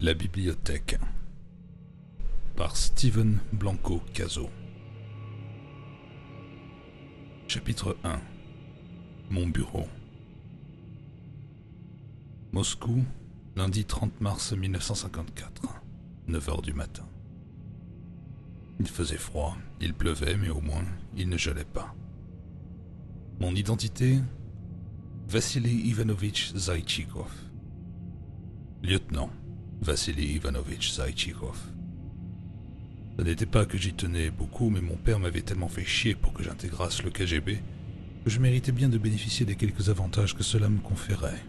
La bibliothèque par Steven Blanco Caso. Chapitre 1. Mon bureau. Moscou, lundi 30 mars 1954, 9h du matin. Il faisait froid, il pleuvait, mais au moins, il ne gelait pas. Mon identité, Vassili Ivanovitch Zaïtchikov. Lieutenant Vassili Ivanovitch Zaïtchikov. Ce n'était pas que j'y tenais beaucoup, mais mon père m'avait tellement fait chier pour que j'intégrasse le KGB que je méritais bien de bénéficier des quelques avantages que cela me conférait,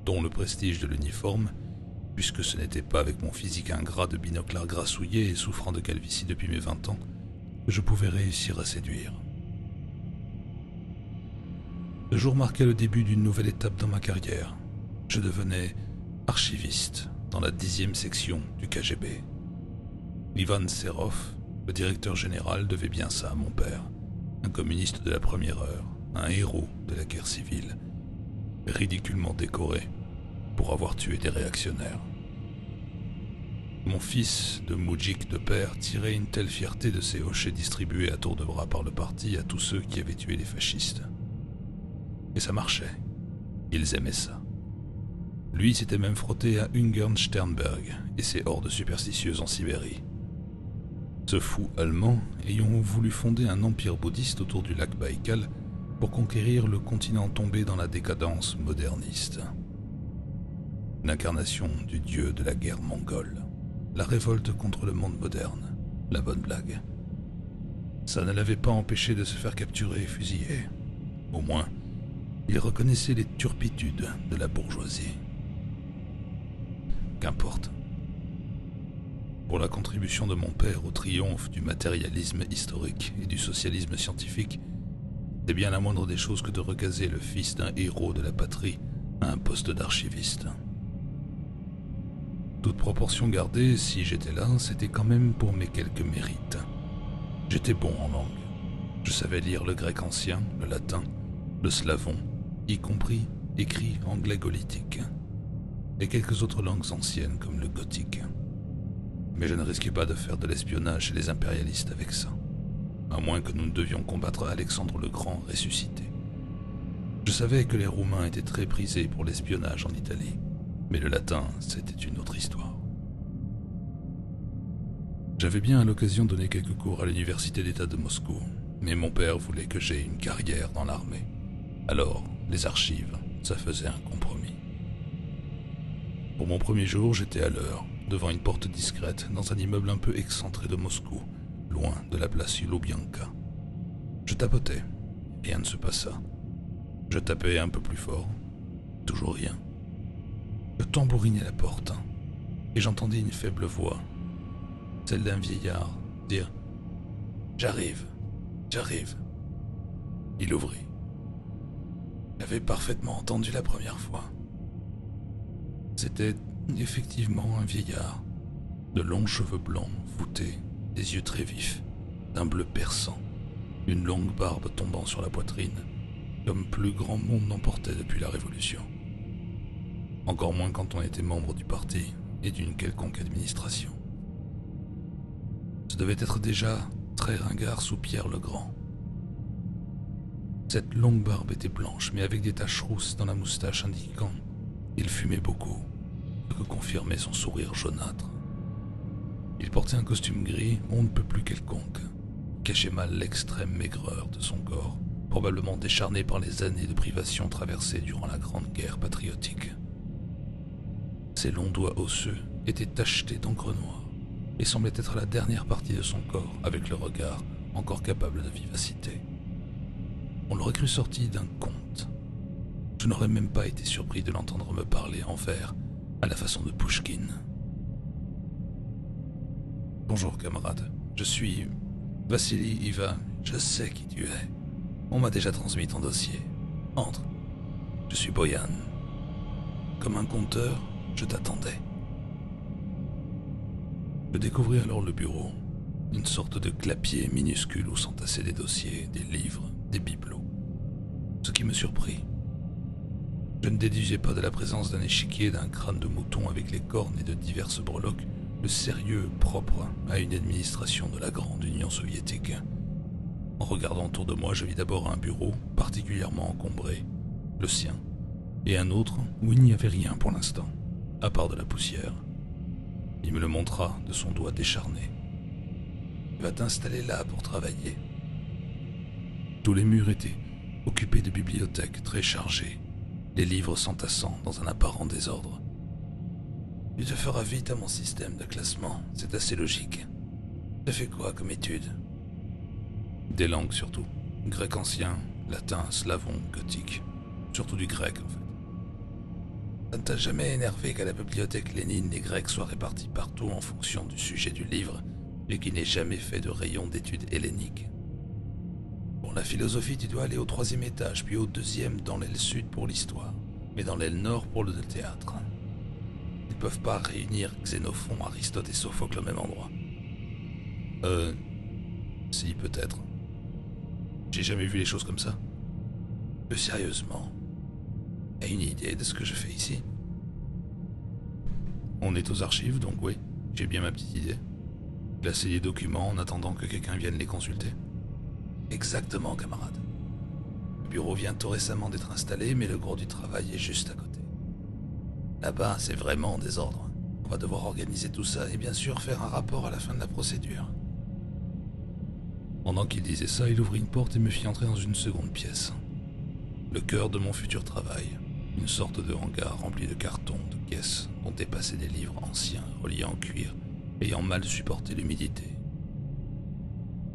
dont le prestige de l'uniforme, puisque ce n'était pas avec mon physique ingrat de binoclard grassouillé et souffrant de calvitie depuis mes 20 ans que je pouvais réussir à séduire. Ce jour marquait le début d'une nouvelle étape dans ma carrière. Je devenais archiviste dans la 10e section du KGB. Ivan Serov, le directeur général, devait bien ça à mon père, un communiste de la première heure, un héros de la guerre civile, ridiculement décoré pour avoir tué des réactionnaires. Mon fils de moudjik de père tirait une telle fierté de ces hochets distribués à tour de bras par le parti à tous ceux qui avaient tué les fascistes. Et ça marchait. Ils aimaient ça. Lui s'était même frotté à Ungern Sternberg et ses hordes superstitieuses en Sibérie. Ce fou allemand ayant voulu fonder un empire bouddhiste autour du lac Baïkal pour conquérir le continent tombé dans la décadence moderniste. L'incarnation du dieu de la guerre mongole, la révolte contre le monde moderne, la bonne blague. Ça ne l'avait pas empêché de se faire capturer et fusiller. Au moins, il reconnaissait les turpitudes de la bourgeoisie. Qu'importe. Pour la contribution de mon père au triomphe du matérialisme historique et du socialisme scientifique, c'est bien la moindre des choses que de recaser le fils d'un héros de la patrie à un poste d'archiviste. Toute proportion gardée, si j'étais là, c'était quand même pour mes quelques mérites. J'étais bon en langue. Je savais lire le grec ancien, le latin, le slavon, y compris écrit anglais gothique, et quelques autres langues anciennes comme le gothique. Mais je ne risquais pas de faire de l'espionnage chez les impérialistes avec ça, à moins que nous ne devions combattre Alexandre le Grand ressuscité. Je savais que les Roumains étaient très prisés pour l'espionnage en Italie, mais le latin, c'était une autre histoire. J'avais bien à l'occasion donné quelques cours à l'université d'État de Moscou, mais mon père voulait que j'aie une carrière dans l'armée. Alors, les archives, ça faisait un compromis. Pour mon premier jour, j'étais à l'heure, devant une porte discrète dans un immeuble un peu excentré de Moscou, loin de la place Lubianka. Je tapotais, rien ne se passa. Je tapais un peu plus fort, toujours rien. Je tambourinais la porte, et j'entendis une faible voix, celle d'un vieillard, dire « J'arrive, j'arrive ». Il ouvrit. J'avais parfaitement entendu la première fois. C'était effectivement un vieillard, de longs cheveux blancs voûtés, des yeux très vifs, d'un bleu perçant, une longue barbe tombant sur la poitrine, comme plus grand monde n'en portait depuis la Révolution. Encore moins quand on était membre du parti et d'une quelconque administration. Ce devait être déjà très ringard sous Pierre le Grand. Cette longue barbe était blanche, mais avec des taches rousses dans la moustache indiquant qu'il fumait beaucoup, ce que confirmait son sourire jaunâtre. Il portait un costume gris, on ne peut plus quelconque, cachait mal l'extrême maigreur de son corps, probablement décharné par les années de privation traversées durant la Grande Guerre patriotique. Ses longs doigts osseux étaient tachetés d'encre noire et semblaient être la dernière partie de son corps avec le regard encore capable de vivacité. On l'aurait cru sorti d'un conte. Je n'aurais même pas été surpris de l'entendre me parler en vers, à la façon de Pouchkine. « Bonjour camarade, je suis Vassili Iva, je sais qui tu es. On m'a déjà transmis ton dossier. Entre, je suis Boyan. Comme un conteur, je t'attendais. » Je découvris alors le bureau, une sorte de clapier minuscule où s'entassaient des dossiers, des livres, des bibelots. Ce qui me surprit, Je ne déduisais pas de la présence d'un échiquier, d'un crâne de mouton avec les cornes et de diverses breloques, le sérieux propre à une administration de la grande Union soviétique. En regardant autour de moi, je vis d'abord un bureau particulièrement encombré, le sien, et un autre où il n'y avait rien pour l'instant, à part de la poussière. Il me le montra de son doigt décharné. « Va t'installer là pour travailler. » Tous les murs étaient occupés de bibliothèques très chargées, les livres s'entassant dans un apparent désordre. « Tu te feras vite à mon système de classement, c'est assez logique. Tu fais quoi comme étude ?» Des langues surtout, grec ancien, latin, slavon, gothique, surtout du grec en fait. Ça ne t'a jamais énervé qu'à la bibliothèque Lénine, les Grecs soient répartis partout en fonction du sujet du livre, et qu'il n'ait jamais fait de rayon d'études helléniques. Pour la philosophie, tu dois aller au 3e étage, puis au 2e dans l'aile sud pour l'histoire, mais dans l'aile nord pour le théâtre. Ils ne peuvent pas réunir Xénophon, Aristote et Sophocle au même endroit. Si, peut-être. J'ai jamais vu les choses comme ça. Plus sérieusement, t'as une idée de ce que je fais ici? On est aux archives, donc oui, j'ai bien ma petite idée. Classer les documents en attendant que quelqu'un vienne les consulter. Exactement, camarade. Le bureau vient tout récemment d'être installé, mais le gros du travail est juste à côté. Là-bas, c'est vraiment en désordre. On va devoir organiser tout ça et bien sûr faire un rapport à la fin de la procédure. Pendant qu'il disait ça, il ouvrit une porte et me fit entrer dans une seconde pièce. Le cœur de mon futur travail, une sorte de hangar rempli de cartons, de caisses dont dépassaient des livres anciens reliés en cuir, ayant mal supporté l'humidité.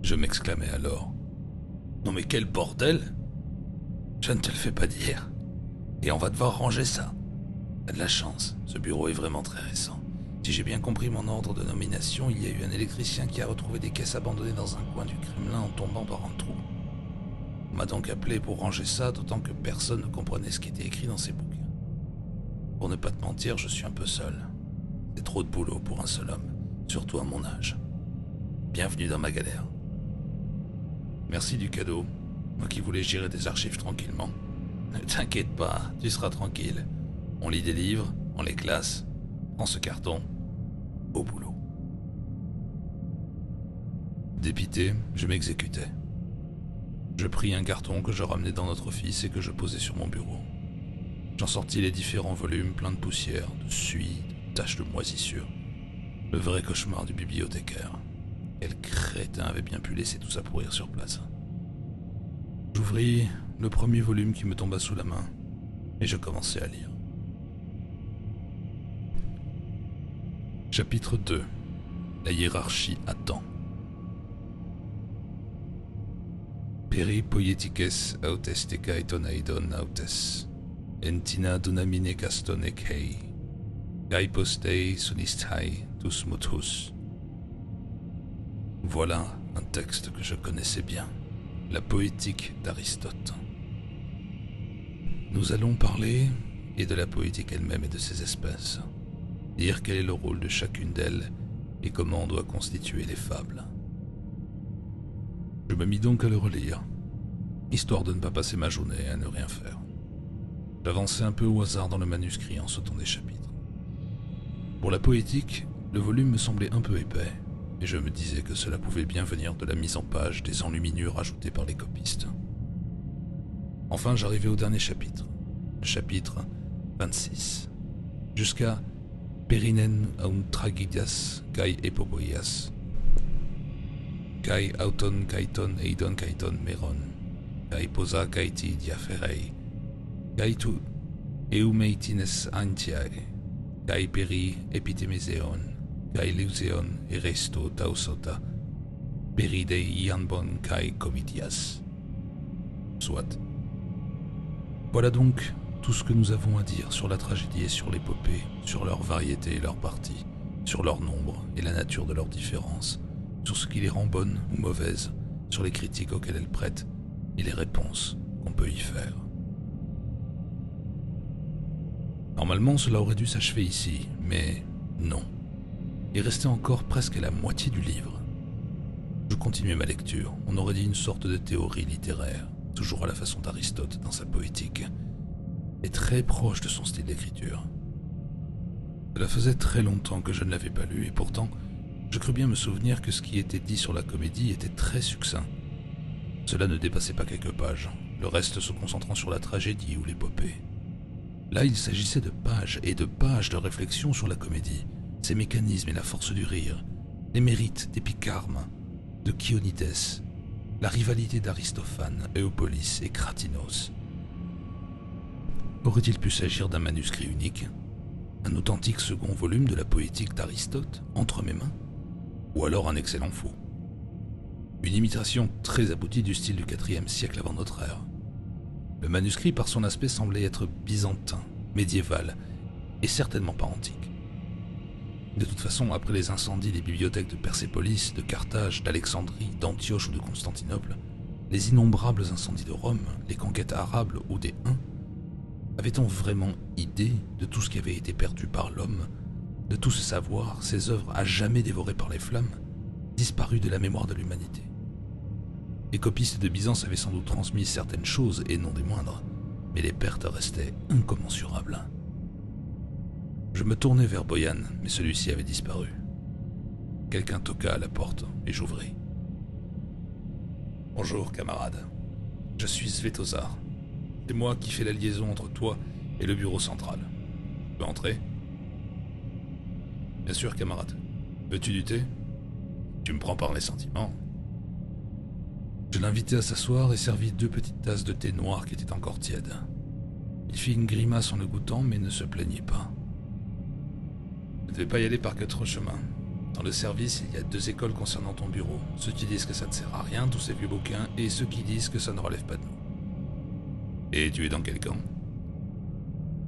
Je m'exclamai alors. « Non mais quel bordel! Je ne te le fais pas dire. Et on va devoir ranger ça. T'as de la chance, ce bureau est vraiment très récent. Si j'ai bien compris mon ordre de nomination, il y a eu un électricien qui a retrouvé des caisses abandonnées dans un coin du Kremlin en tombant par un trou. On m'a donc appelé pour ranger ça, d'autant que personne ne comprenait ce qui était écrit dans ces bouquins. Pour ne pas te mentir, je suis un peu seul. C'est trop de boulot pour un seul homme, surtout à mon âge. Bienvenue dans ma galère. Merci du cadeau, moi qui voulais gérer des archives tranquillement. Ne t'inquiète pas, tu seras tranquille. On lit des livres, on les classe, prends ce carton, au boulot. Dépité, je m'exécutais. Je pris un carton que je ramenais dans notre office et que je posais sur mon bureau. J'en sortis les différents volumes pleins de poussière, de suie, de taches de moisissure. Le vrai cauchemar du bibliothécaire. Quel crétin avait bien pu laisser tout ça pourrir sur place. J'ouvris le premier volume qui me tomba sous la main et je commençai à lire. Chapitre 2. La hiérarchie attend. Peri poietikes autes tekaiton aidon autes, entina dunamine caston ekei, kai postei sunisthai tus muthus. Voilà un texte que je connaissais bien, la poétique d'Aristote. Nous allons parler et de la poétique elle-même et de ses espèces, dire quel est le rôle de chacune d'elles et comment on doit constituer les fables. Je me mis donc à le relire, histoire de ne pas passer ma journée à ne rien faire. J'avançais un peu au hasard dans le manuscrit en sautant des chapitres. Pour la poétique, le volume me semblait un peu épais, et je me disais que cela pouvait bien venir de la mise en page des enluminures ajoutées par les copistes. Enfin, j'arrivais au dernier chapitre, le chapitre 26, jusqu'à Perinen aun tragedias kai epopoias, kai auton kaiton eidon kaiton meron, kai posa kaiti diaferei, kai tu eumeitines antiae, kai peri epitemeseon, kai leuseon eresto tausota, peride ianbon kai comitias. Soit. Voilà donc tout ce que nous avons à dire sur la tragédie et sur l'épopée, sur leur variété et leur partie, sur leur nombre et la nature de leurs différences, sur ce qui les rend bonnes ou mauvaises, sur les critiques auxquelles elles prêtent et les réponses qu'on peut y faire. Normalement, cela aurait dû s'achever ici, mais non. Il restait encore presque la moitié du livre. Je continuais ma lecture, on aurait dit une sorte de théorie littéraire, toujours à la façon d'Aristote dans sa poétique. et très proche de son style d'écriture. Cela faisait très longtemps que je ne l'avais pas lu, et pourtant, je crus bien me souvenir que ce qui était dit sur la comédie était très succinct. Cela ne dépassait pas quelques pages, le reste se concentrant sur la tragédie ou l'épopée. Là, il s'agissait de pages et de pages de réflexion sur la comédie, ses mécanismes et la force du rire, les mérites d'Épicarme, de Chionides, la rivalité d'Aristophane, Eupolis et Cratinos. Aurait-il pu s'agir d'un manuscrit unique, un authentique second volume de la poétique d'Aristote entre mes mains, ou alors un excellent faux? Une imitation très aboutie du style du IVe siècle avant notre ère. Le manuscrit, par son aspect, semblait être byzantin, médiéval, et certainement pas antique. De toute façon, après les incendies des bibliothèques de Persépolis, de Carthage, d'Alexandrie, d'Antioche ou de Constantinople, les innombrables incendies de Rome, les conquêtes arabes ou des Huns, avait-on vraiment idée de tout ce qui avait été perdu par l'homme, de tout ce savoir, ces œuvres à jamais dévorées par les flammes, disparues de la mémoire de l'humanité? Les copistes de Byzance avaient sans doute transmis certaines choses, et non des moindres, mais les pertes restaient incommensurables. Je me tournai vers Boyan, mais celui-ci avait disparu. Quelqu'un toqua à la porte, et j'ouvris. « Bonjour, camarade. Je suis Svetozar. C'est moi qui fais la liaison entre toi et le bureau central. Tu peux entrer ?»« Bien sûr, camarade. Veux-tu du thé ? Tu me prends par les sentiments. » Je l'invitai à s'asseoir et servis 2 petites tasses de thé noir qui étaient encore tièdes. Il fit une grimace en le goûtant, mais ne se plaignit pas. « Ne devais pas y aller par 4 chemins. Dans le service, il y a 2 écoles concernant ton bureau. Ceux qui disent que ça ne sert à rien, tous ces vieux bouquins, et ceux qui disent que ça ne relève pas de nous. Et tu es dans quel camp ?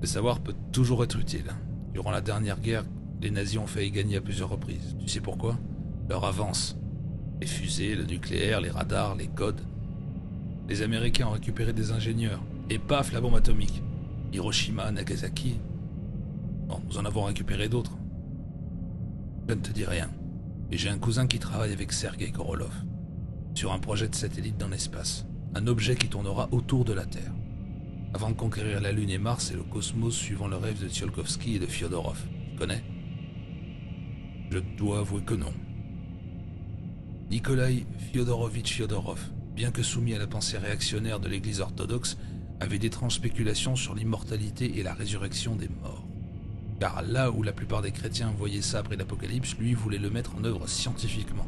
Le savoir peut toujours être utile. Durant la dernière guerre, les nazis ont failli gagner à plusieurs reprises. Tu sais pourquoi ? Leur avance. Les fusées, le nucléaire, les radars, les codes. Les Américains ont récupéré des ingénieurs. Et paf, la bombe atomique. Hiroshima, Nagasaki. Bon, nous en avons récupéré d'autres. Je ne te dis rien. Et j'ai un cousin qui travaille avec Sergei Korolev sur un projet de satellite dans l'espace. Un objet qui tournera autour de la Terre, avant de conquérir la Lune et Mars et le cosmos suivant le rêve de Tsiolkovsky et de Fyodorov. Tu connais ? Je dois avouer que non. Nikolaï Fyodorovitch Fyodorov, bien que soumis à la pensée réactionnaire de l'Église orthodoxe, avait d'étranges spéculations sur l'immortalité et la résurrection des morts. Car là où la plupart des chrétiens voyaient ça après l'Apocalypse, lui voulait le mettre en œuvre scientifiquement.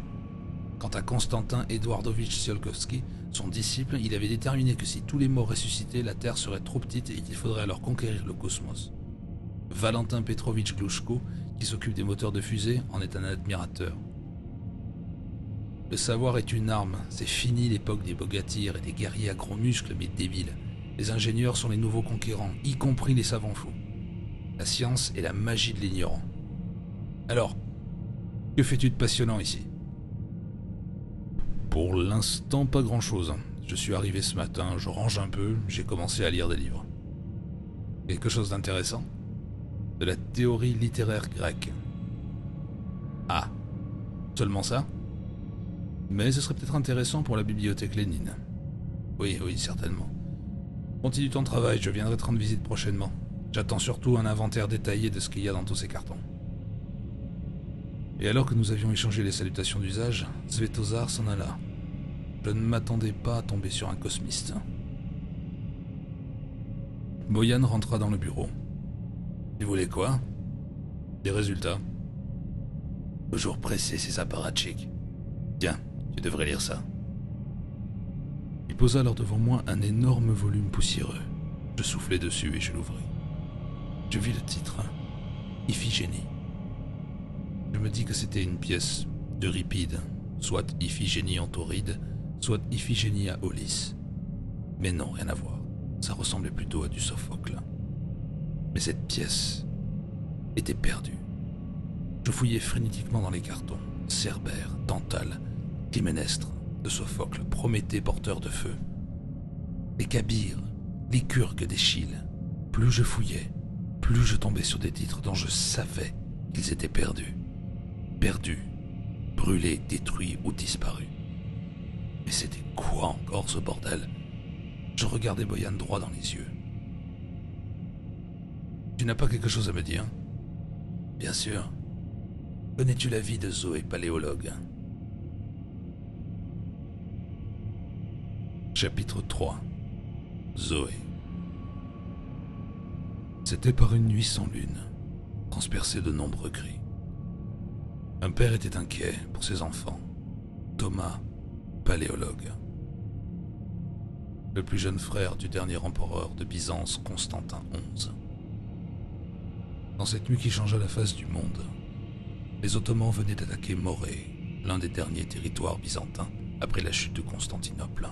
Quant à Constantin Eduardovitch Tsiolkovsky, son disciple, il avait déterminé que si tous les morts ressuscitaient, la Terre serait trop petite et qu'il faudrait alors conquérir le cosmos. Valentin Petrovitch Glushko, qui s'occupe des moteurs de fusée, en est un admirateur. Le savoir est une arme, c'est fini l'époque des bogatirs et des guerriers à gros muscles mais débiles. Les ingénieurs sont les nouveaux conquérants, y compris les savants fous. La science est la magie de l'ignorant. Alors, que fais-tu de passionnant ici ? Pour l'instant, pas grand-chose. Je suis arrivé ce matin, je range un peu, j'ai commencé à lire des livres. Quelque chose d'intéressant ? De la théorie littéraire grecque. Ah, seulement ça ? Mais ce serait peut-être intéressant pour la bibliothèque Lénine. Oui, certainement. Continue ton travail, je viendrai te rendre visite prochainement. J'attends surtout un inventaire détaillé de ce qu'il y a dans tous ces cartons. Et alors que nous avions échangé les salutations d'usage, Svetozar s'en alla. Je ne m'attendais pas à tomber sur un cosmiste. Boyan rentra dans le bureau. « Tu voulais quoi ?»« Des résultats. »« Toujours pressé, ces apparatchiks. Tiens, tu devrais lire ça. » Il posa alors devant moi un énorme volume poussiéreux. Je soufflai dessus et je l'ouvris. Je vis le titre, « Iphigénie ». Je me dis que c'était une pièce d'Euripide, soit Iphigénie en Tauride, soit Iphigénie à Aulis. Mais non, rien à voir. Ça ressemblait plutôt à du Sophocle. Mais cette pièce était perdue. Je fouillais frénétiquement dans les cartons. Cerbère, Tantale, Clyménestre, de Sophocle, Prométhée porteur de feu. Les Kabyres, Lycurgue d'Échille. Plus je fouillais, plus je tombais sur des titres dont je savais qu'ils étaient perdus. Perdus, brûlés, détruits ou disparus. Mais c'était quoi encore ce bordel ? Je regardais Boyan droit dans les yeux. Tu n'as pas quelque chose à me dire? Bien sûr. Connais-tu la vie de Zoé, paléologue? Chapitre 3. Zoé. C'était par une nuit sans lune, transpercée de nombreux cris. Un père était inquiet pour ses enfants, Thomas, paléologue, le plus jeune frère du dernier empereur de Byzance, Constantin XI. Dans cette nuit qui changea la face du monde, les Ottomans venaient d'attaquer Morée, l'un des derniers territoires byzantins après la chute de Constantinople.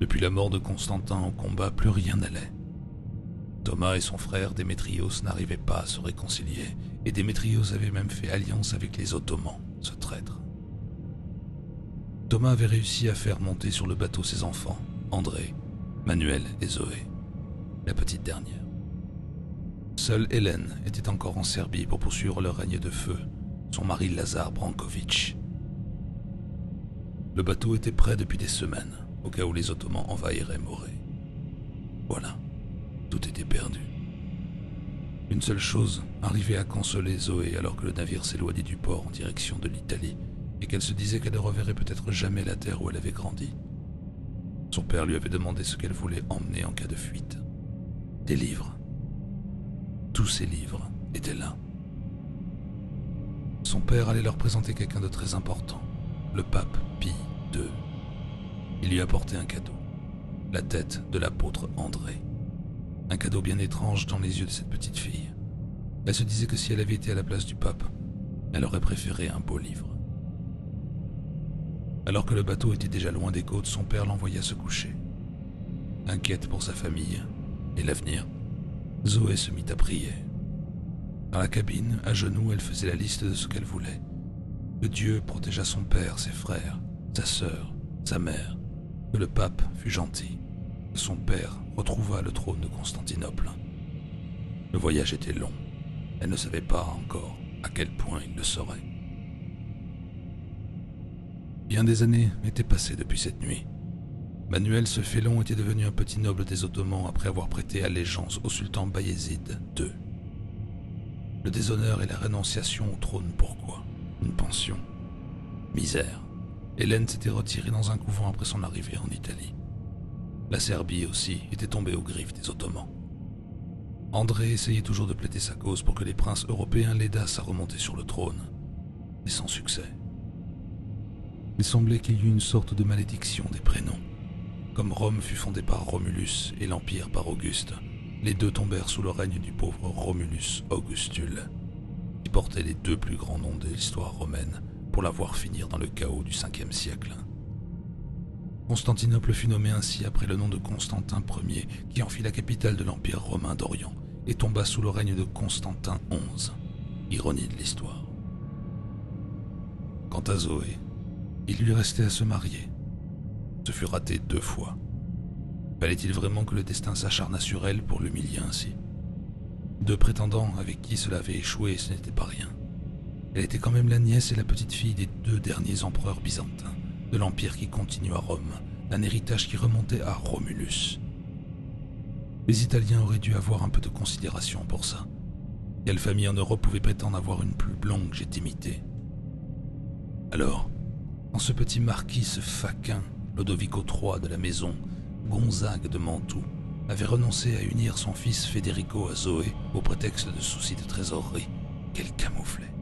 Depuis la mort de Constantin en combat, plus rien n'allait. Thomas et son frère Démétrios n'arrivaient pas à se réconcilier, et Démétrios avait même fait alliance avec les Ottomans, ce traître. Thomas avait réussi à faire monter sur le bateau ses enfants, André, Manuel et Zoé, la petite dernière. Seule Hélène était encore en Serbie pour poursuivre le règne de feu, son mari Lazar Brankovic. Le bateau était prêt depuis des semaines, au cas où les Ottomans envahiraient Morée. Voilà, tout était perdu. Une seule chose arrivait à consoler Zoé alors que le navire s'éloignait du port en direction de l'Italie et qu'elle se disait qu'elle ne reverrait peut-être jamais la terre où elle avait grandi. Son père lui avait demandé ce qu'elle voulait emmener en cas de fuite. Des livres. Tous ces livres étaient là. Son père allait leur présenter quelqu'un de très important, le pape Pie II. Il lui apportait un cadeau, la tête de l'apôtre André. Un cadeau bien étrange dans les yeux de cette petite fille. Elle se disait que si elle avait été à la place du pape, elle aurait préféré un beau livre. Alors que le bateau était déjà loin des côtes, son père l'envoya se coucher. Inquiète pour sa famille et l'avenir, Zoé se mit à prier. Dans la cabine, à genoux, elle faisait la liste de ce qu'elle voulait. Que Dieu protégeât son père, ses frères, sa sœur, sa mère, que le pape fût gentil, que son père retrouvât le trône de Constantinople. Le voyage était long. Elle ne savait pas encore à quel point il le serait. Bien des années étaient passées depuis cette nuit. Manuel ce félon était devenu un petit noble des Ottomans après avoir prêté allégeance au sultan Bayezid II. Le déshonneur et la rénonciation au trône, pourquoi? Une pension. Misère. Hélène s'était retirée dans un couvent après son arrivée en Italie. La Serbie aussi était tombée aux griffes des Ottomans. André essayait toujours de plaider sa cause pour que les princes européens l'aidassent à remonter sur le trône, mais sans succès. Il semblait qu'il y eût une sorte de malédiction des prénoms. Comme Rome fut fondée par Romulus et l'Empire par Auguste, les deux tombèrent sous le règne du pauvre Romulus Augustule, qui portait les deux plus grands noms de l'histoire romaine pour la voir finir dans le chaos du 5e siècle. Constantinople fut nommée ainsi après le nom de Constantin Ier, qui en fit la capitale de l'Empire romain d'Orient et tomba sous le règne de Constantin XI. Ironie de l'histoire. Quant à Zoé, il lui restait à se marier. Ce fut raté 2 fois. Fallait-il vraiment que le destin s'acharnât sur elle pour l'humilier ainsi? 2 prétendants avec qui cela avait échoué, ce n'était pas rien. Elle était quand même la nièce et la petite fille des 2 derniers empereurs byzantins, de l'empire qui continue à Rome, d'un héritage qui remontait à Romulus. Les Italiens auraient dû avoir un peu de considération pour ça. Quelle famille en Europe pouvait prétendre avoir une plus longue légitimité? Alors, quand ce petit marquis, ce faquin, Lodovico III de la maison, Gonzague de Mantoue, avait renoncé à unir son fils Federico à Zoé au prétexte de soucis de trésorerie, qu'elle camouflait.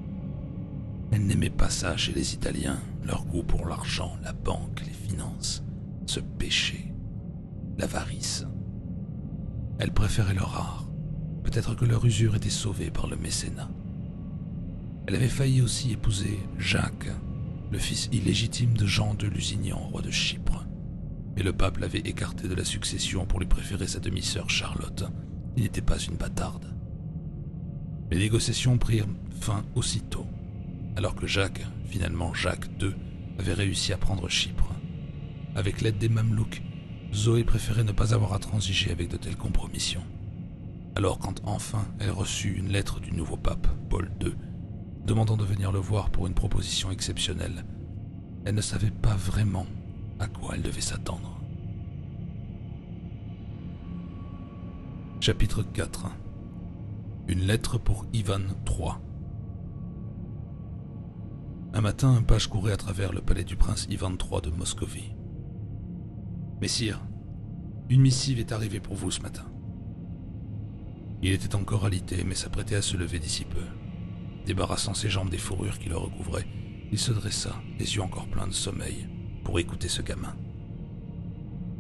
Elle n'aimait pas ça chez les Italiens, leur goût pour l'argent, la banque, les finances, ce péché, l'avarice. Elle préférait le rare. Peut-être que leur usure était sauvée par le mécénat. Elle avait failli aussi épouser Jacques, le fils illégitime de Jean de Lusignan, roi de Chypre. Mais le pape l'avait écarté de la succession pour lui préférer sa demi-sœur Charlotte, qui n'était pas une bâtarde. Les négociations prirent fin aussitôt, alors que Jacques, finalement Jacques II, avait réussi à prendre Chypre. Avec l'aide des Mamelouks, Zoé préférait ne pas avoir à transiger avec de telles compromissions. Alors quand enfin elle reçut une lettre du nouveau pape, Paul II, demandant de venir le voir pour une proposition exceptionnelle, elle ne savait pas vraiment à quoi elle devait s'attendre. Chapitre 4. Une lettre pour Ivan III. Un matin, un page courait à travers le palais du prince Ivan III de Moscovie. « Messire, une missive est arrivée pour vous ce matin. » Il était encore alité, mais s'apprêtait à se lever d'ici peu. Débarrassant ses jambes des fourrures qui le recouvraient, il se dressa, les yeux encore pleins de sommeil, pour écouter ce gamin.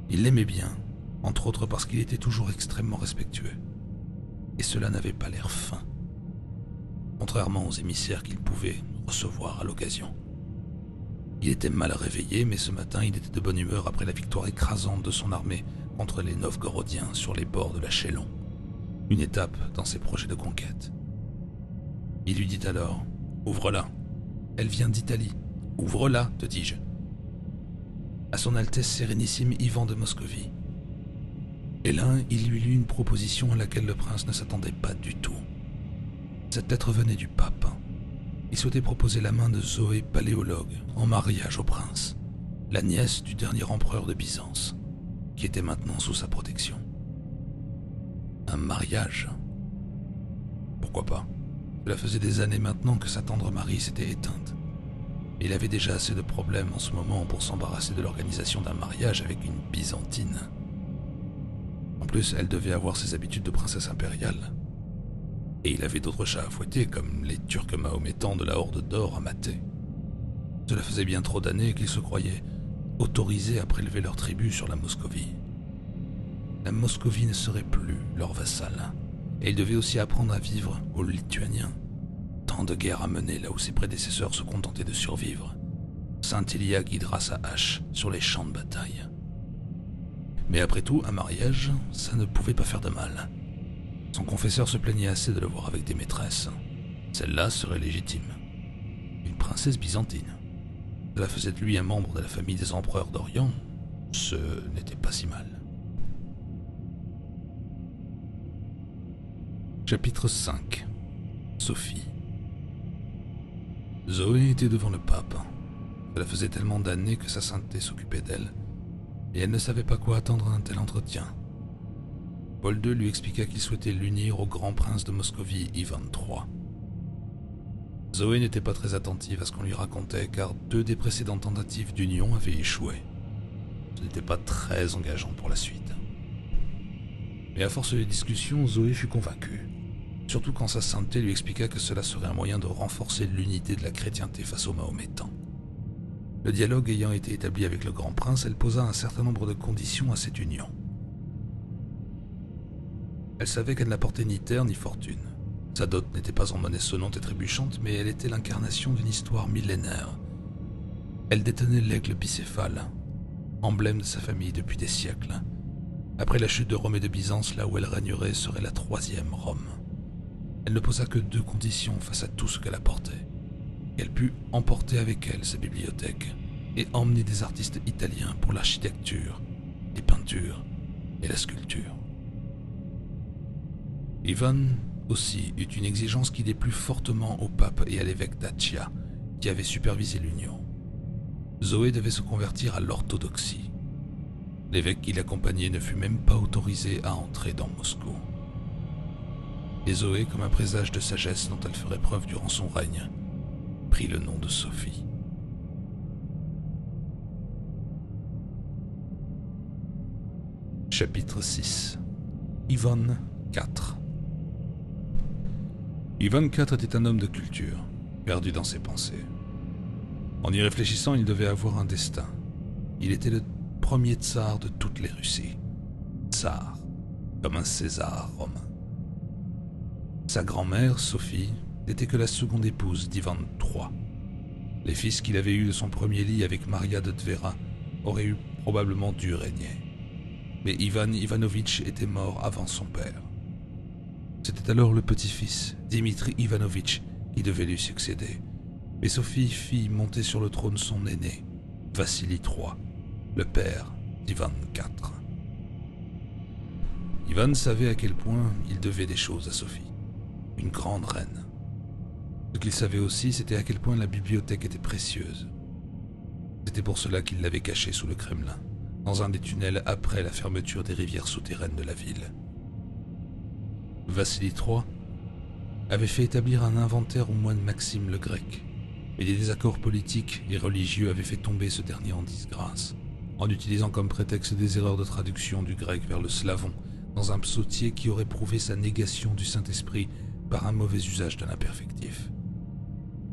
Il l'aimait bien, entre autres parce qu'il était toujours extrêmement respectueux. Et cela n'avait pas l'air fin, contrairement aux émissaires qu'il pouvait recevoir à l'occasion. Il était mal réveillé, mais ce matin il était de bonne humeur après la victoire écrasante de son armée contre les Novgorodiens sur les bords de la Chélon, une étape dans ses projets de conquête. Il lui dit alors « Ouvre-la, elle vient d'Italie. Ouvre-la, te dis-je. » À son Altesse Sérénissime Ivan de Moscovie. Et là, il lui lut une proposition à laquelle le prince ne s'attendait pas du tout. Cette lettre venait du pape. Il souhaitait proposer la main de Zoé Paléologue en mariage au prince, la nièce du dernier empereur de Byzance, qui était maintenant sous sa protection. Un mariage? Pourquoi pas? Cela faisait des années maintenant que sa tendre Marie s'était éteinte. Il avait déjà assez de problèmes en ce moment pour s'embarrasser de l'organisation d'un mariage avec une byzantine. En plus, elle devait avoir ses habitudes de princesse impériale. Et il avait d'autres chats à fouetter, comme les Turcs mahométans de la Horde d'Or à mater. Cela faisait bien trop d'années qu'ils se croyaient autorisés à prélever leur tribut sur la Moscovie. La Moscovie ne serait plus leur vassal, et ils devaient aussi apprendre à vivre aux Lituaniens. Tant de guerres à mener là où ses prédécesseurs se contentaient de survivre. Saint Ilia guidera sa hache sur les champs de bataille. Mais après tout, un mariage, ça ne pouvait pas faire de mal. Son confesseur se plaignait assez de le voir avec des maîtresses. Celle-là serait légitime. Une princesse byzantine. Cela faisait de lui un membre de la famille des empereurs d'Orient. Ce n'était pas si mal. Chapitre 5. Sophie. Zoé était devant le pape. Cela faisait tellement d'années que sa sainteté s'occupait d'elle, et elle ne savait pas quoi attendre d'un tel entretien. Paul II lui expliqua qu'il souhaitait l'unir au grand prince de Moscovie, Ivan III. Zoé n'était pas très attentive à ce qu'on lui racontait, car 2 des précédentes tentatives d'union avaient échoué. Ce n'était pas très engageant pour la suite. Mais à force de discussions, Zoé fut convaincue, surtout quand sa sainteté lui expliqua que cela serait un moyen de renforcer l'unité de la chrétienté face aux Mahométans. Le dialogue ayant été établi avec le grand prince, elle posa un certain nombre de conditions à cette union. Elle savait qu'elle n'apportait ni terre ni fortune. Sa dot n'était pas en monnaie sonnante et trébuchante, mais elle était l'incarnation d'une histoire millénaire. Elle détenait l'aigle bicéphale, emblème de sa famille depuis des siècles. Après la chute de Rome et de Byzance, là où elle régnerait serait la 3e Rome. Elle ne posa que 2 conditions face à tout ce qu'elle apportait. Qu'elle put emporter avec elle sa bibliothèque et emmener des artistes italiens pour l'architecture, les peintures et la sculpture. Ivan aussi eut une exigence qui déplut fortement au pape et à l'évêque d'Achia, qui avait supervisé l'union. Zoé devait se convertir à l'orthodoxie. L'évêque qui l'accompagnait ne fut même pas autorisé à entrer dans Moscou. Et Zoé, comme un présage de sagesse dont elle ferait preuve durant son règne, prit le nom de Sophie. Chapitre 6. Ivan IV. Ivan IV était un homme de culture, perdu dans ses pensées. En y réfléchissant, il devait avoir un destin. Il était le premier tsar de toutes les Russies. Tsar, comme un César romain. Sa grand-mère, Sophie, n'était que la seconde épouse d'Ivan III. Les fils qu'il avait eus de son premier lit avec Maria de Tvera auraient eu probablement dû régner. Mais Ivan Ivanovitch était mort avant son père. C'était alors le petit-fils, Dimitri Ivanovitch, qui devait lui succéder. Mais Sophie fit monter sur le trône son aîné, Vassili III, le père d'Ivan IV. Ivan savait à quel point il devait des choses à Sophie, une grande reine. Ce qu'il savait aussi, c'était à quel point la bibliothèque était précieuse. C'était pour cela qu'il l'avait cachée sous le Kremlin, dans un des tunnels après la fermeture des rivières souterraines de la ville. Vassili III avait fait établir un inventaire au moine Maxime le Grec, mais des désaccords politiques et religieux avaient fait tomber ce dernier en disgrâce, en utilisant comme prétexte des erreurs de traduction du grec vers le slavon, dans un psautier qui aurait prouvé sa négation du Saint-Esprit par un mauvais usage de l'imperfectif.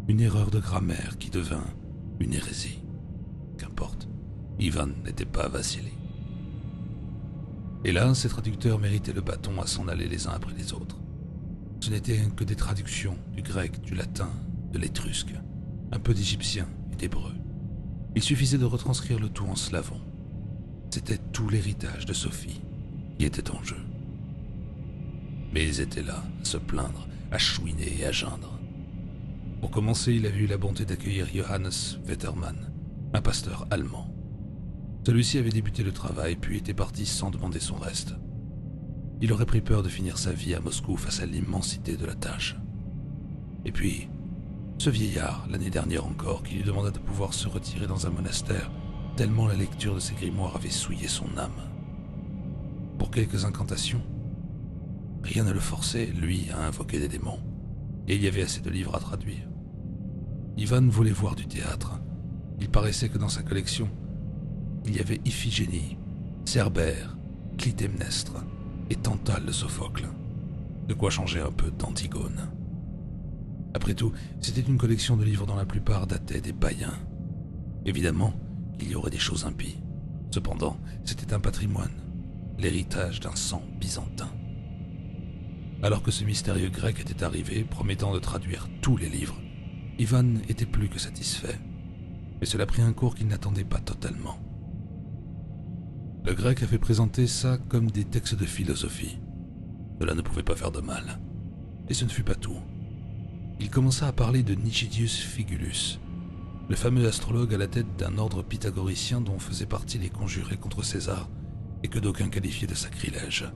Une erreur de grammaire qui devint une hérésie. Qu'importe, Ivan n'était pas Vassili. Et là, ces traducteurs méritaient le bâton à s'en aller les uns après les autres. Ce n'étaient que des traductions du grec, du latin, de l'étrusque, un peu d'égyptien et d'hébreu. Il suffisait de retranscrire le tout en slavon. C'était tout l'héritage de Sophie qui était en jeu. Mais ils étaient là, à se plaindre, à chouiner et à geindre. Pour commencer, il avait eu la bonté d'accueillir Johannes Wettermann, un pasteur allemand. Celui-ci avait débuté le travail puis était parti sans demander son reste. Il aurait pris peur de finir sa vie à Moscou face à l'immensité de la tâche. Et puis, ce vieillard, l'année dernière encore, qui lui demanda de pouvoir se retirer dans un monastère, tellement la lecture de ses grimoires avait souillé son âme. Pour quelques incantations, rien ne le forçait, lui, à invoquer des démons, et il y avait assez de livres à traduire. Ivan voulait voir du théâtre. Il paraissait que dans sa collection, il y avait Iphigénie, Cerbère, Clytemnestre et Tantale de Sophocle. De quoi changer un peu d'Antigone. Après tout, c'était une collection de livres dont la plupart dataient des païens. Évidemment qu'il y aurait des choses impies. Cependant, c'était un patrimoine, l'héritage d'un sang byzantin. Alors que ce mystérieux grec était arrivé, promettant de traduire tous les livres, Ivan était plus que satisfait. Mais cela prit un cours qu'il n'attendait pas totalement. Le grec avait présenté ça comme des textes de philosophie. Cela ne pouvait pas faire de mal. Et ce ne fut pas tout. Il commença à parler de Nigidius Figulus, le fameux astrologue à la tête d'un ordre pythagoricien dont faisaient partie les conjurés contre César et que d'aucuns qualifiaient de sacrilège.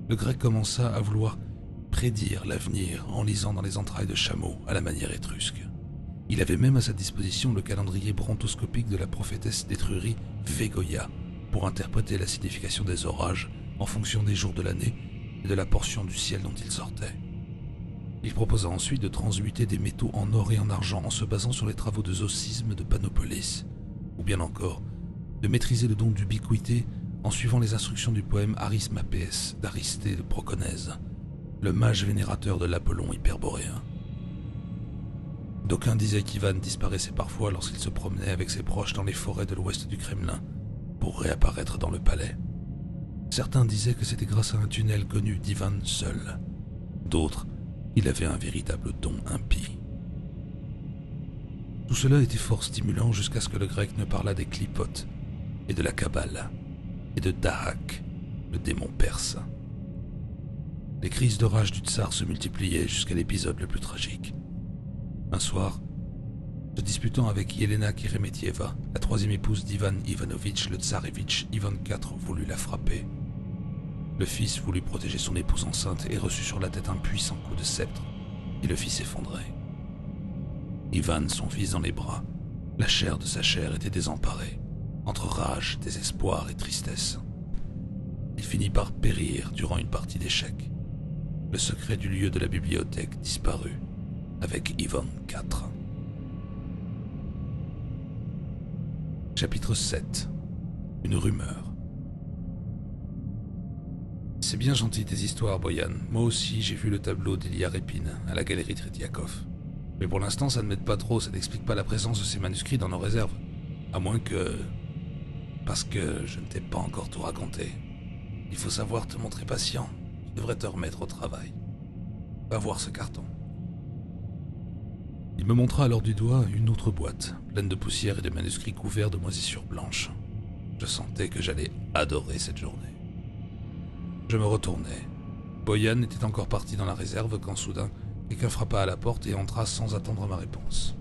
Le grec commença à vouloir prédire l'avenir en lisant dans les entrailles de chameaux à la manière étrusque. Il avait même à sa disposition le calendrier brontoscopique de la prophétesse d'Étrurie Végoya pour interpréter la signification des orages en fonction des jours de l'année et de la portion du ciel dont ils sortaient. Il proposa ensuite de transmuter des métaux en or et en argent en se basant sur les travaux de Zosisme de Panopolis, ou bien encore de maîtriser le don d'ubiquité en suivant les instructions du poème Arismapès d'Aristée de Proconèse, le mage vénérateur de l'Apollon hyperboréen. D'aucuns disaient qu'Ivan disparaissait parfois lorsqu'il se promenait avec ses proches dans les forêts de l'ouest du Kremlin, pour réapparaître dans le palais. Certains disaient que c'était grâce à un tunnel connu d'Ivan seul. D'autres, il avait un véritable don impie. Tout cela était fort stimulant jusqu'à ce que le grec ne parlât des clipotes et de la Kabbale et de Dahak, le démon perse. Les crises de rage du tsar se multipliaient jusqu'à l'épisode le plus tragique. Un soir, se disputant avec Yelena Keremetieva, la troisième épouse d'Ivan Ivanovitch, le tsarevitch Ivan IV voulut la frapper. Le fils voulut protéger son épouse enceinte et reçut sur la tête un puissant coup de sceptre qui le fit s'effondrer. Ivan, son fils dans les bras, la chair de sa chair était désemparée, entre rage, désespoir et tristesse. Il finit par périr durant une partie d'échecs. Le secret du lieu de la bibliothèque disparut avec Ivan IV. Chapitre 7. Une rumeur. C'est bien gentil tes histoires, Boyan. Moi aussi, j'ai vu le tableau d'Ilya Répine à la galerie Tretiakov. Mais pour l'instant, ça ne m'aide pas trop, ça n'explique pas la présence de ces manuscrits dans nos réserves. À moins que... Parce que je ne t'ai pas encore tout raconté. Il faut savoir te montrer patient. Tu devrais te remettre au travail. Va voir ce carton. Il me montra alors du doigt une autre boîte, pleine de poussière et de manuscrits couverts de moisissures blanches. Je sentais que j'allais adorer cette journée. Je me retournai. Boyan était encore parti dans la réserve quand soudain, quelqu'un frappa à la porte et entra sans attendre ma réponse.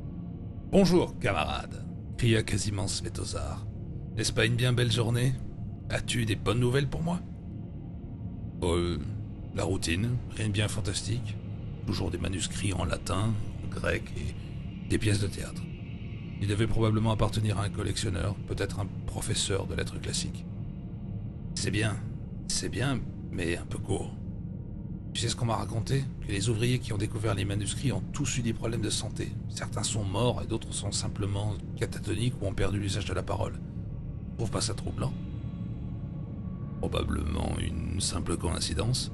« Bonjour, camarade !» cria quasiment Svetozar. « N'est-ce pas une bien belle journée? As-tu des bonnes nouvelles pour moi ?»« La routine, rien de bien fantastique. Toujours des manuscrits en latin, en grec et des pièces de théâtre. Il devait probablement appartenir à un collectionneur, peut-être un professeur de lettres classiques. C'est bien, mais un peu court. Tu sais ce qu'on m'a raconté? Que les ouvriers qui ont découvert les manuscrits ont tous eu des problèmes de santé. Certains sont morts et d'autres sont simplement catatoniques ou ont perdu l'usage de la parole. Tu trouves pas ça troublant? Probablement une simple coïncidence.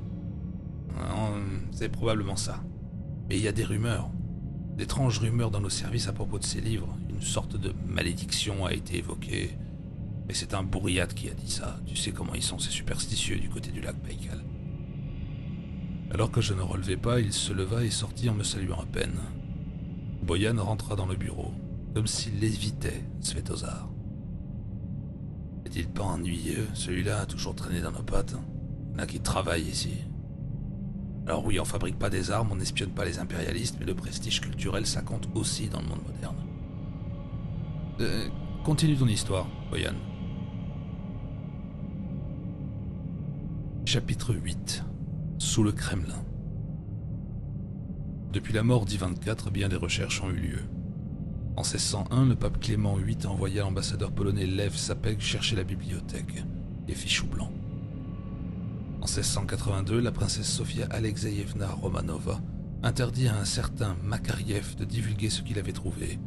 Non, c'est probablement ça. Mais il y a des rumeurs, d'étranges rumeurs dans nos services à propos de ces livres. Une sorte de malédiction a été évoquée. Mais c'est un bourriate qui a dit ça. Tu sais comment ils sont, ces superstitieux du côté du lac Baïkal. Alors que je ne relevais pas, il se leva et sortit en me saluant à peine. Boyan rentra dans le bureau, comme s'il l'évitait, Svetozar. N'est-il pas ennuyeux, celui-là a toujours traîné dans nos pattes? Il y en a qui travaillent ici. Alors oui, on fabrique pas des armes, on n'espionne pas les impérialistes, mais le prestige culturel, ça compte aussi dans le monde moderne. Continue ton histoire, Boyan. Chapitre 8. Sous le Kremlin. Depuis la mort d'Ivan IV, bien des recherches ont eu lieu. En 1601, le pape Clément VIII envoya l'ambassadeur polonais Lev Sapeg chercher la bibliothèque, les fichus blancs. En 1682, la princesse Sofia Alexeyevna Romanova interdit à un certain Makariev de divulguer ce qu'il avait trouvé,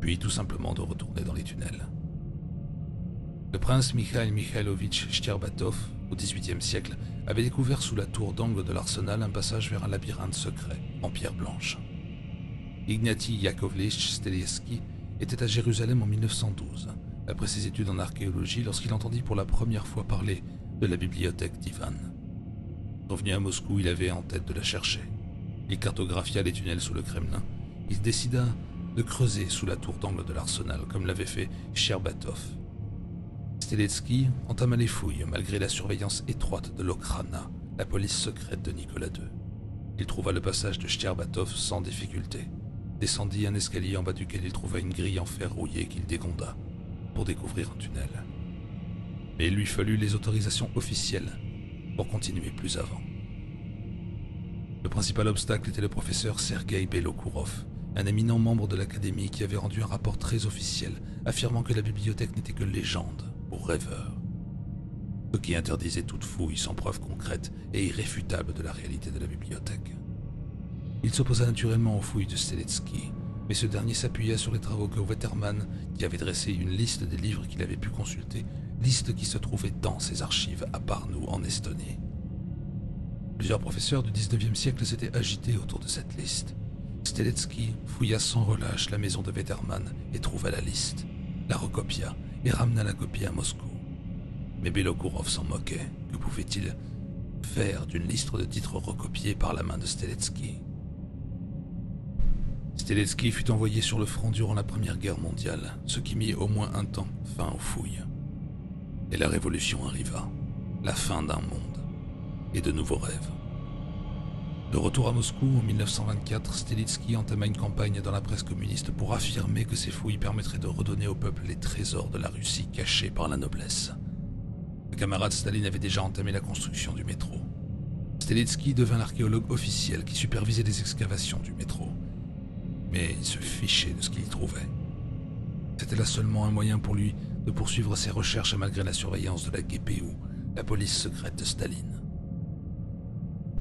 puis tout simplement de retourner dans les tunnels. Le prince Mikhail Mikhailovitch Shcherbatov, au XVIIIe siècle, avait découvert sous la tour d'angle de l'arsenal un passage vers un labyrinthe secret, en pierre blanche. Ignati Yakovlevitch Steletsky était à Jérusalem en 1912, après ses études en archéologie, lorsqu'il entendit pour la première fois parler de la bibliothèque d'Ivan. Revenu à Moscou, il avait en tête de la chercher. Il cartographia les tunnels sous le Kremlin. Il décida de creuser sous la tour d'angle de l'arsenal, comme l'avait fait Shcherbatov. Steletsky entama les fouilles, malgré la surveillance étroite de l'Okhrana, la police secrète de Nicolas II. Il trouva le passage de Shcherbatov sans difficulté, descendit un escalier en bas duquel il trouva une grille en fer rouillé qu'il dégonda, pour découvrir un tunnel. Mais il lui fallut les autorisations officielles pour continuer plus avant. Le principal obstacle était le professeur Sergueï Belokourov, un éminent membre de l'Académie qui avait rendu un rapport très officiel affirmant que la bibliothèque n'était que légende pour rêveurs, ce qui interdisait toute fouille sans preuve concrète et irréfutable de la réalité de la bibliothèque. Il s'opposa naturellement aux fouilles de Steletsky, mais ce dernier s'appuya sur les travaux que Wettermann, qui avait dressé une liste des livres qu'il avait pu consulter, liste qui se trouvait dans ses archives à Barnou en Estonie. Plusieurs professeurs du XIXe siècle s'étaient agités autour de cette liste. Steletsky fouilla sans relâche la maison de Wettermann et trouva la liste, la recopia et ramena la copie à Moscou. Mais Belokourov s'en moquait. Que pouvait-il faire d'une liste de titres recopiés par la main de Steletsky? Steletsky fut envoyé sur le front durant la Première Guerre mondiale, ce qui mit au moins un temps fin aux fouilles. Et la révolution arriva, la fin d'un monde et de nouveaux rêves. De retour à Moscou en 1924, Steletsky entama une campagne dans la presse communiste pour affirmer que ces fouilles permettraient de redonner au peuple les trésors de la Russie cachés par la noblesse. Le camarade Staline avait déjà entamé la construction du métro. Steletsky devint l'archéologue officiel qui supervisait les excavations du métro. Mais il se fichait de ce qu'il y trouvait. C'était là seulement un moyen pour lui de poursuivre ses recherches malgré la surveillance de la GPU, la police secrète de Staline.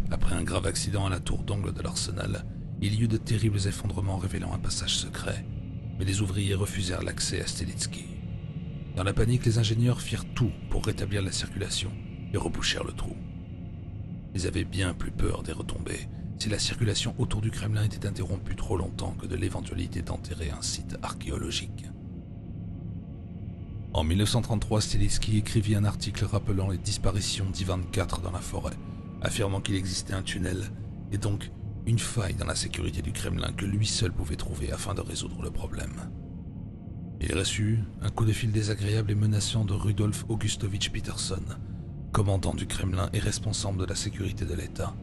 Après un grave accident à la tour d'angle de l'arsenal, il y eut de terribles effondrements révélant un passage secret, mais les ouvriers refusèrent l'accès à Steletsky. Dans la panique, les ingénieurs firent tout pour rétablir la circulation et rebouchèrent le trou. Ils avaient bien plus peur des retombées si la circulation autour du Kremlin était interrompue trop longtemps que de l'éventualité d'enterrer un site archéologique. En 1933, Steletsky écrivit un article rappelant les disparitions d'Ivan IV dans la forêt, affirmant qu'il existait un tunnel et donc une faille dans la sécurité du Kremlin que lui seul pouvait trouver afin de résoudre le problème. Il reçut un coup de fil désagréable et menaçant de Rudolf Augustovitch Peterson, commandant du Kremlin et responsable de la sécurité de l'État.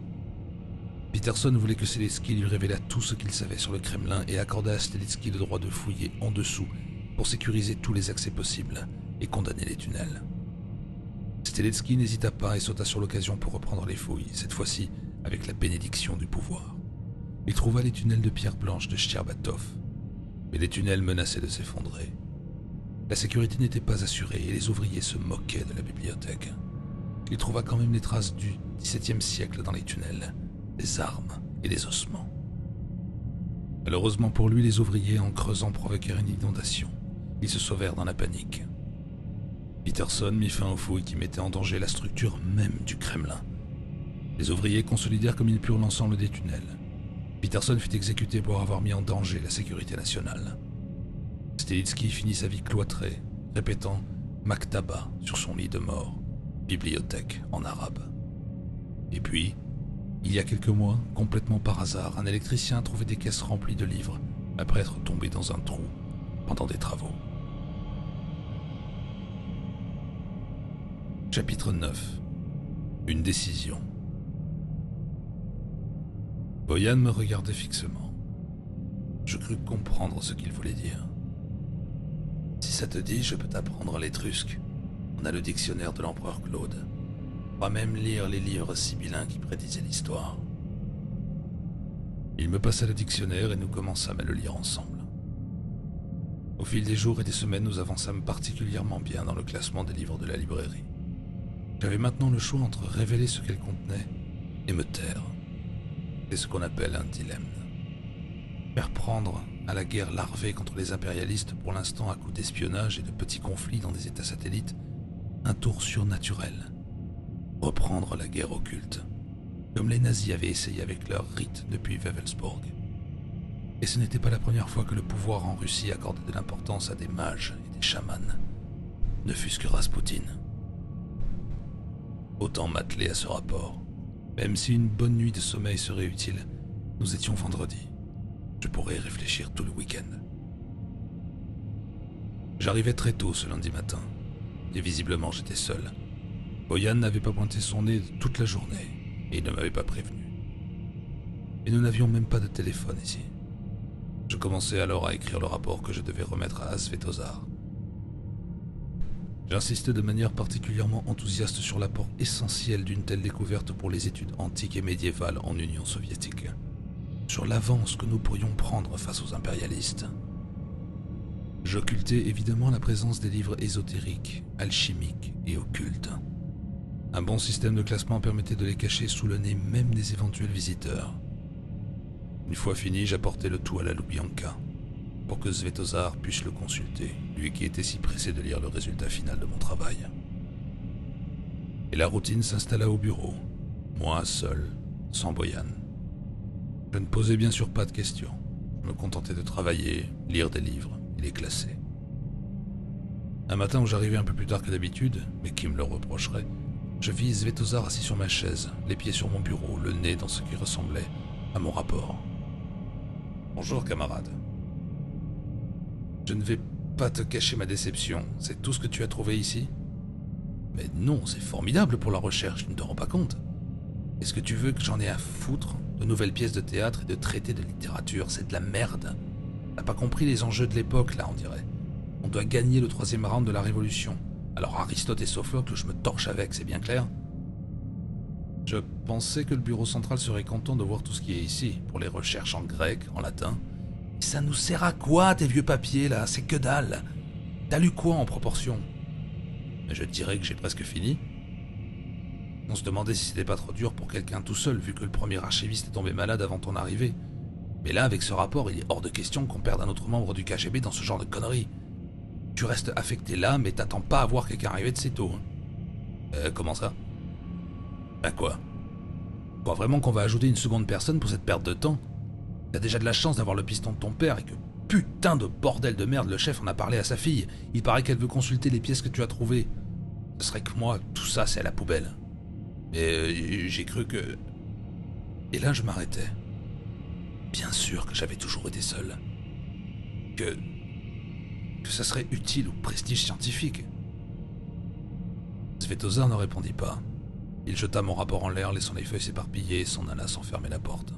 Peterson voulait que Steletsky lui révélât tout ce qu'il savait sur le Kremlin et accorda à Steletsky le droit de fouiller en dessous pour sécuriser tous les accès possibles et condamner les tunnels. Steletsky n'hésita pas et sauta sur l'occasion pour reprendre les fouilles, cette fois-ci avec la bénédiction du pouvoir. Il trouva les tunnels de pierre blanche de Shcherbatov, mais les tunnels menaçaient de s'effondrer. La sécurité n'était pas assurée et les ouvriers se moquaient de la bibliothèque. Il trouva quand même les traces du XVIIe siècle dans les tunnels, des armes et des ossements. Malheureusement pour lui, les ouvriers, en creusant, provoquèrent une inondation. Ils se sauvèrent dans la panique. Peterson mit fin aux fouilles qui mettaient en danger la structure même du Kremlin. Les ouvriers consolidèrent comme ils purent l'ensemble des tunnels. Peterson fut exécuté pour avoir mis en danger la sécurité nationale. Stelitsky finit sa vie cloîtrée, répétant « Maktaba » sur son lit de mort, bibliothèque en arabe. Et puis, il y a quelques mois, complètement par hasard, un électricien a trouvé des caisses remplies de livres après être tombé dans un trou pendant des travaux. Chapitre 9. Une décision. Boyan me regardait fixement. Je crus comprendre ce qu'il voulait dire. Si ça te dit, je peux t'apprendre l'étrusque. On a le dictionnaire de l'empereur Claude. On va même lire les livres sibyllins qui prédisaient l'histoire. Il me passa le dictionnaire et nous commençâmes à le lire ensemble. Au fil des jours et des semaines, nous avançâmes particulièrement bien dans le classement des livres de la librairie. J'avais maintenant le choix entre révéler ce qu'elle contenait et me taire. C'est ce qu'on appelle un dilemme. Faire prendre à la guerre larvée contre les impérialistes, pour l'instant à coups d'espionnage et de petits conflits dans des états satellites, un tour surnaturel. Reprendre la guerre occulte, comme les nazis avaient essayé avec leur rite depuis Wewelsburg. Et ce n'était pas la première fois que le pouvoir en Russie accordait de l'importance à des mages et des chamans, ne fût-ce que Rasputin. Autant m'atteler à ce rapport. Même si une bonne nuit de sommeil serait utile, nous étions vendredi. Je pourrais y réfléchir tout le week-end. J'arrivais très tôt ce lundi matin, et visiblement j'étais seul. Boyan n'avait pas pointé son nez toute la journée, et il ne m'avait pas prévenu. Et nous n'avions même pas de téléphone ici. Je commençais alors à écrire le rapport que je devais remettre à Svetozar. J'insistais de manière particulièrement enthousiaste sur l'apport essentiel d'une telle découverte pour les études antiques et médiévales en Union soviétique, sur l'avance que nous pourrions prendre face aux impérialistes. J'occultais évidemment la présence des livres ésotériques, alchimiques et occultes. Un bon système de classement permettait de les cacher sous le nez même des éventuels visiteurs. Une fois fini, j'apportais le tout à la Loubianka, pour que Svetozar puisse le consulter, lui qui était si pressé de lire le résultat final de mon travail. Et la routine s'installa au bureau, moi seul, sans Boyan. Je ne posais bien sûr pas de questions, je me contentais de travailler, lire des livres et les classer. Un matin où j'arrivais un peu plus tard que d'habitude, mais qui me le reprocherait, je vis Svetozar assis sur ma chaise, les pieds sur mon bureau, le nez dans ce qui ressemblait à mon rapport. « Bonjour camarade. Je ne vais pas te cacher ma déception, c'est tout ce que tu as trouvé ici ? Mais non, c'est formidable pour la recherche, tu ne te rends pas compte. Est-ce que tu veux que j'en ai à foutre de nouvelles pièces de théâtre et de traités de littérature ? C'est de la merde. T'as pas compris les enjeux de l'époque, là, on dirait. On doit gagner le 3e round de la Révolution. Alors Aristote et Sophocle, je me torche avec, c'est bien clair ? Je pensais que le bureau central serait content de voir tout ce qui est ici, pour les recherches en grec, en latin. Ça nous sert à quoi, tes vieux papiers, là ? C'est que dalle. T'as lu quoi en proportion ? Mais je dirais que j'ai presque fini. On se demandait si c'était pas trop dur pour quelqu'un tout seul, vu que le premier archiviste est tombé malade avant ton arrivée. Mais là, avec ce rapport, il est hors de question qu'on perde un autre membre du KGB dans ce genre de conneries. Tu restes affecté là, mais t'attends pas à voir quelqu'un arriver de ses tôt. Comment ça ? À quoi ? Tu crois vraiment qu'on va ajouter une seconde personne pour cette perte de temps ? T'as déjà de la chance d'avoir le piston de ton père et que putain de bordel de merde, le chef en a parlé à sa fille. Il paraît qu'elle veut consulter les pièces que tu as trouvées. Ce serait que moi, tout ça c'est à la poubelle. Mais j'ai cru que... Et là je m'arrêtais. Bien sûr que j'avais toujours été seul. Que ça serait utile au prestige scientifique. Svetozar ne répondit pas. Il jeta mon rapport en l'air, laissant les feuilles s'éparpiller et s'en alla sans fermer la porte.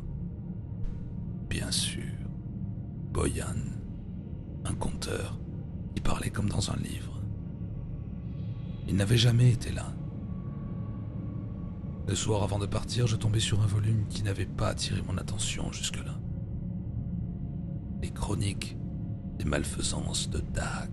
Bien sûr, Boyan, un conteur, qui parlait comme dans un livre. Il n'avait jamais été là. Le soir avant de partir, je tombais sur un volume qui n'avait pas attiré mon attention jusque-là. Les chroniques des malfaisances de Dag.